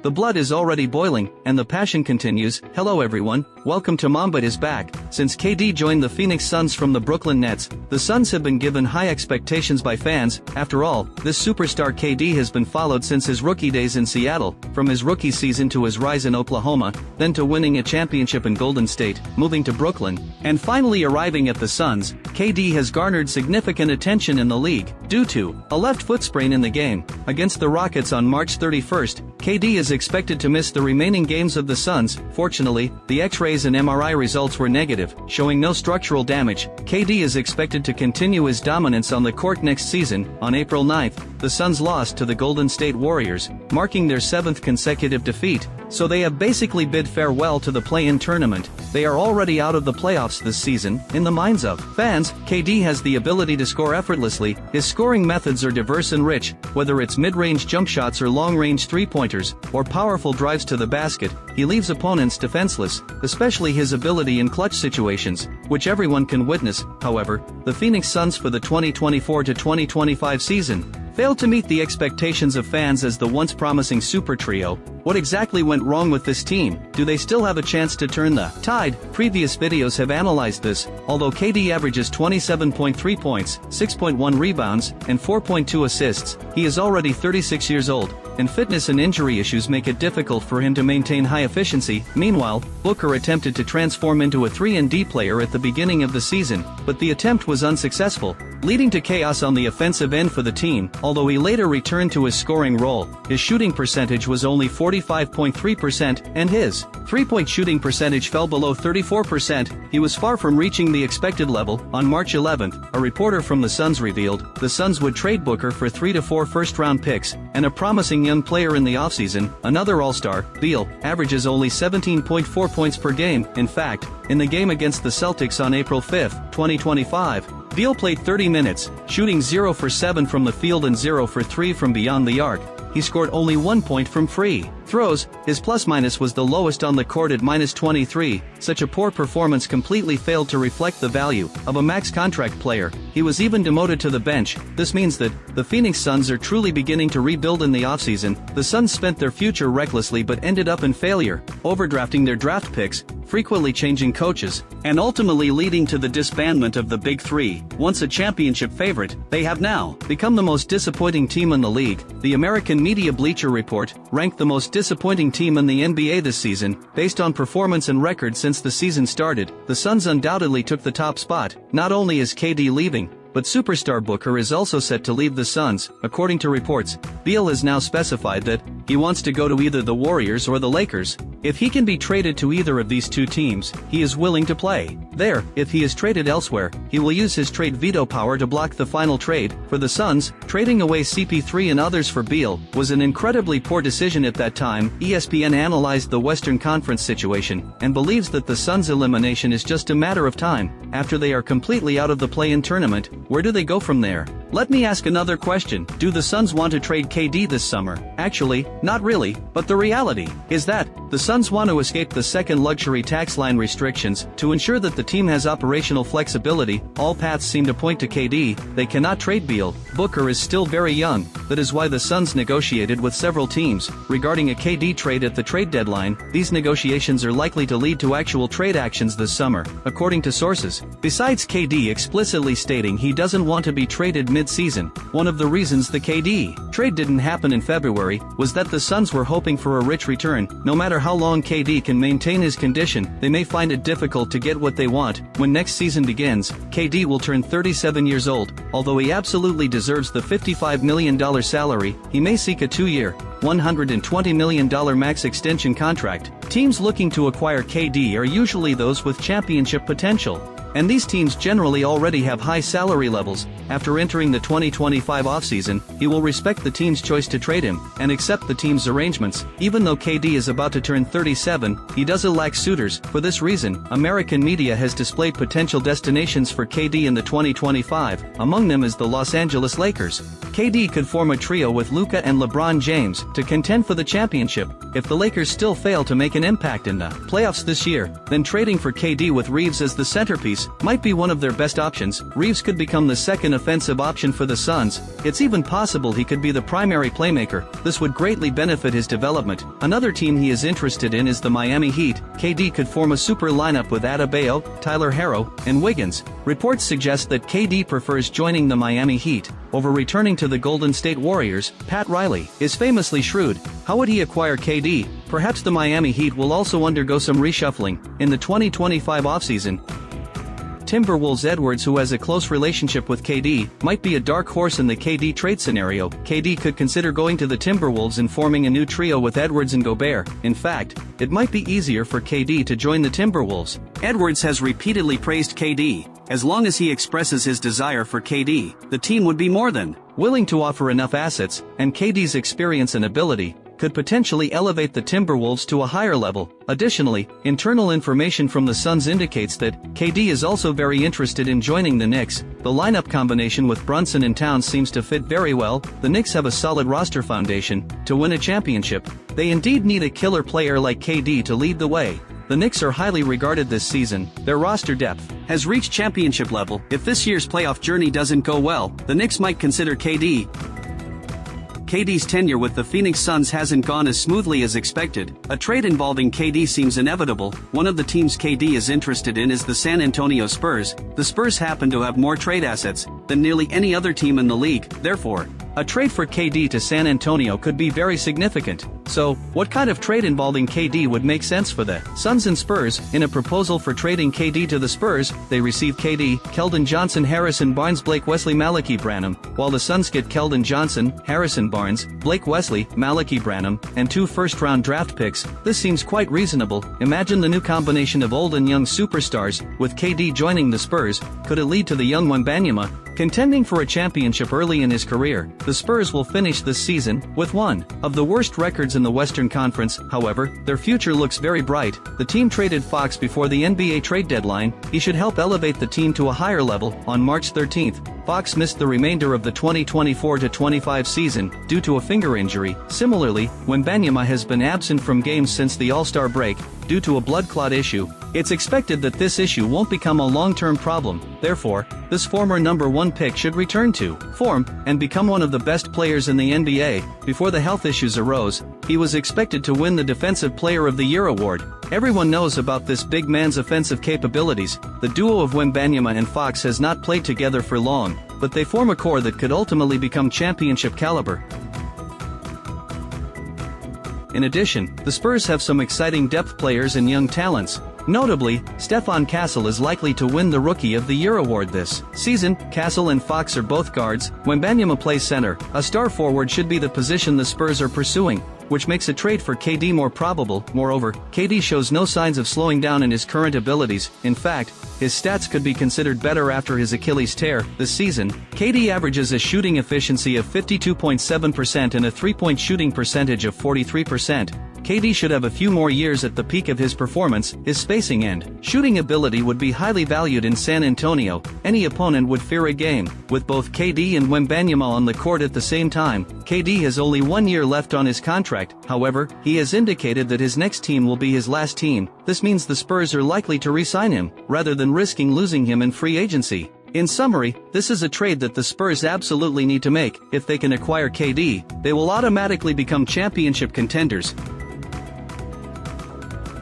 The blood is already boiling, and the passion continues. Hello everyone, welcome to Mamba is Back. Since KD joined the Phoenix Suns from the Brooklyn Nets, the Suns have been given high expectations by fans. After all, this superstar KD has been followed since his rookie days in Seattle, from his rookie season to his rise in Oklahoma, then to winning a championship in Golden State, moving to Brooklyn, and finally arriving at the Suns. KD has garnered significant attention in the league, due to a left foot sprain in the game against the Rockets on March 31st. KD is expected to miss the remaining games of the Suns. Fortunately, the X-rays and MRI results were negative, showing no structural damage. KD is expected to continue his dominance on the court next season. On April 9th, the Suns lost to the Golden State Warriors, marking their 7th consecutive defeat, so they have basically bid farewell to the play-in tournament. They are already out of the playoffs this season. In the minds of fans, KD has the ability to score effortlessly. His scoring methods are diverse and rich, whether it's mid-range jump shots or long-range three-pointers, or powerful drives to the basket. He leaves opponents defenseless, especially his ability in clutch situations, which everyone can witness. However, the Phoenix Suns for the 2024-2025 season failed to meet the expectations of fans as the once promising super trio. What exactly went wrong with this team? Do they still have a chance to turn the tide? Previous videos have analyzed this. Although KD averages 27.3 points, 6.1 rebounds, and 4.2 assists, he is already 36 years old, and fitness and injury issues make it difficult for him to maintain high efficiency. Meanwhile, Booker attempted to transform into a 3-and-D player at the beginning of the season, but the attempt was unsuccessful, leading to chaos on the offensive end for the team. Although he later returned to his scoring role, his shooting percentage was only 45.3%, and his three-point shooting percentage fell below 34%. He was far from reaching the expected level. On March 11th, a reporter from the Suns revealed the Suns would trade Booker for 3 to 4 first-round picks, and a promising young player in the offseason. Another all-star, Beal, averages only 17.4 points per game. In fact, in the game against the Celtics on April 5, 2025, Beal played 30 minutes, shooting 0 for 7 from the field and 0 for 3 from beyond the arc. He scored only 1 point from free throws. His plus-minus was the lowest on the court at -23. Such a poor performance completely failed to reflect the value of a max contract player. He was even demoted to the bench. This means that the Phoenix Suns are truly beginning to rebuild in the offseason. The Suns spent their future recklessly but ended up in failure, overdrafting their draft picks, frequently changing coaches, and ultimately leading to the disbandment of the Big Three. Once a championship favorite, they have now become the most disappointing team in the league. The American Media Bleacher Report ranked the most disappointing team in the NBA this season, based on performance and record since the season started. The Suns undoubtedly took the top spot. Not only is KD leaving, but superstar Booker is also set to leave the Suns. According to reports, Beal has now specified that he wants to go to either the Warriors or the Lakers. If he can be traded to either of these two teams, he is willing to play there. If he is traded elsewhere, he will use his trade veto power to block the final trade. For the Suns, trading away CP3 and others for Beal was an incredibly poor decision at that time. ESPN analyzed the Western Conference situation and believes that the Suns' elimination is just a matter of time. After they are completely out of the play-in tournament, where do they go from there? Let me ask another question. Do the Suns want to trade KD this summer? Actually, not really, but the reality is that the Suns want to escape the second luxury tax line restrictions to ensure that the team has operational flexibility. All paths seem to point to KD. They cannot trade Beal. Booker is still very young. That is why the Suns negotiated with several teams regarding a KD trade at the trade deadline. These negotiations are likely to lead to actual trade actions this summer, according to sources. Besides KD explicitly stating he doesn't want to be traded mid-season, one of the reasons the KD trade didn't happen in February was that the Suns were hoping for a rich return. No matter how long KD can maintain his condition, they may find it difficult to get what they want. When next season begins, KD will turn 37 years old. Although he absolutely deserves the $55 million salary, he may seek a 2-year, $120 million max extension contract. Teams looking to acquire KD are usually those with championship potential, and these teams generally already have high salary levels. After entering the 2025 offseason, he will respect the team's choice to trade him and accept the team's arrangements. Even though KD is about to turn 37, he doesn't lack suitors. For this reason, American media has displayed potential destinations for KD in the 2025. Among them is the Los Angeles Lakers. KD could form a trio with Luka and LeBron James to contend for the championship. If the Lakers still fail to make an impact in the playoffs this year, then trading for KD with Reeves as the centerpiece Reeves might be one of their best options. Reeves could become the second offensive option for the Suns. It's even possible he could be the primary playmaker. This would greatly benefit his development. Another team he is interested in is the Miami Heat. KD could form a super lineup with Adebayo, Tyler Herro, and Wiggins. Reports suggest that KD prefers joining the Miami Heat over returning to the Golden State Warriors. Pat Riley is famously shrewd. How would he acquire KD? Perhaps the Miami Heat will also undergo some reshuffling in the 2025 offseason. Timberwolves Edwards, who has a close relationship with KD, might be a dark horse in the KD trade scenario. KD could consider going to the Timberwolves and forming a new trio with Edwards and Gobert. In fact, it might be easier for KD to join the Timberwolves. Edwards has repeatedly praised KD. As long as he expresses his desire for KD, the team would be more than willing to offer enough assets, and KD's experience and ability could potentially elevate the Timberwolves to a higher level. Additionally, internal information from the Suns indicates that KD is also very interested in joining the Knicks. The lineup combination with Brunson and Towns seems to fit very well. The Knicks have a solid roster foundation to win a championship. They indeed need a killer player like KD to lead the way. The Knicks are highly regarded this season. Their roster depth has reached championship level. If this year's playoff journey doesn't go well, the Knicks might consider KD. KD's tenure with the Phoenix Suns hasn't gone as smoothly as expected. A trade involving KD seems inevitable. One of the teams KD is interested in is the San Antonio Spurs. The Spurs happen to have more trade assets than nearly any other team in the league. Therefore, a trade for KD to San Antonio could be very significant. So, what kind of trade involving KD would make sense for the Suns and Spurs? In a proposal for trading KD to the Spurs, they receive KD, Keldon Johnson, Harrison Barnes, Blake Wesley, Malachi Branham, while the Suns get Keldon Johnson, Harrison Barnes, Blake Wesley, Malachi Branham, and 2 first-round draft picks. This seems quite reasonable. Imagine the new combination of old and young superstars, with KD joining the Spurs. Could it lead to the young Wembanyama contending for a championship early in his career? The Spurs will finish this season with one of the worst records in the Western Conference. However, their future looks very bright. The team traded Fox before the NBA trade deadline. He should help elevate the team to a higher level. On March 13th, Fox missed the remainder of the 2024-25 season due to a finger injury. Similarly, Wembanyama has been absent from games since the All-Star break due to a blood clot issue. It's expected that this issue won't become a long-term problem. Therefore, this former #1 pick should return to form and become one of the best players in the NBA. Before the health issues arose, he was expected to win the Defensive Player of the Year award. Everyone knows about this big man's offensive capabilities. The duo of Wembanyama and Fox has not played together for long, but they form a core that could ultimately become championship caliber. In addition, the Spurs have some exciting depth players and young talents. Notably, Stephon Castle is likely to win the Rookie of the Year award this season. Castle and Fox are both guards. Wembanyama plays center. A star forward should be the position the Spurs are pursuing, which makes a trade for KD more probable. Moreover, KD shows no signs of slowing down in his current abilities. In fact, his stats could be considered better after his Achilles tear. This season, KD averages a shooting efficiency of 52.7% and a three-point shooting percentage of 43%. KD should have a few more years at the peak of his performance. His spacing and shooting ability would be highly valued in San Antonio. Any opponent would fear a game. With both KD and Wembanyama on the court at the same time, KD has only 1 year left on his contract. However, he has indicated that his next team will be his last team. This means the Spurs are likely to re-sign him, rather than risking losing him in free agency. In summary, this is a trade that the Spurs absolutely need to make. If they can acquire KD, they will automatically become championship contenders.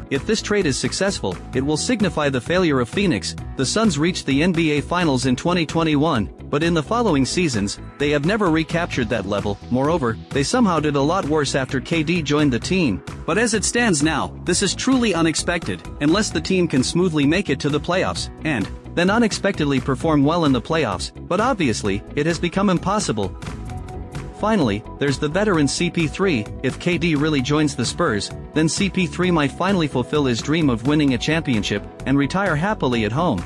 If this trade is successful, it will signify the failure of Phoenix. The Suns reached the NBA Finals in 2021, but in the following seasons, they have never recaptured that level. Moreover, they somehow did a lot worse after KD joined the team. But as it stands now, this is truly unexpected, unless the team can smoothly make it to the playoffs, and then unexpectedly perform well in the playoffs. But obviously, it has become impossible. Finally, there's the veteran CP3. If KD really joins the Spurs, then CP3 might finally fulfill his dream of winning a championship and retire happily at home.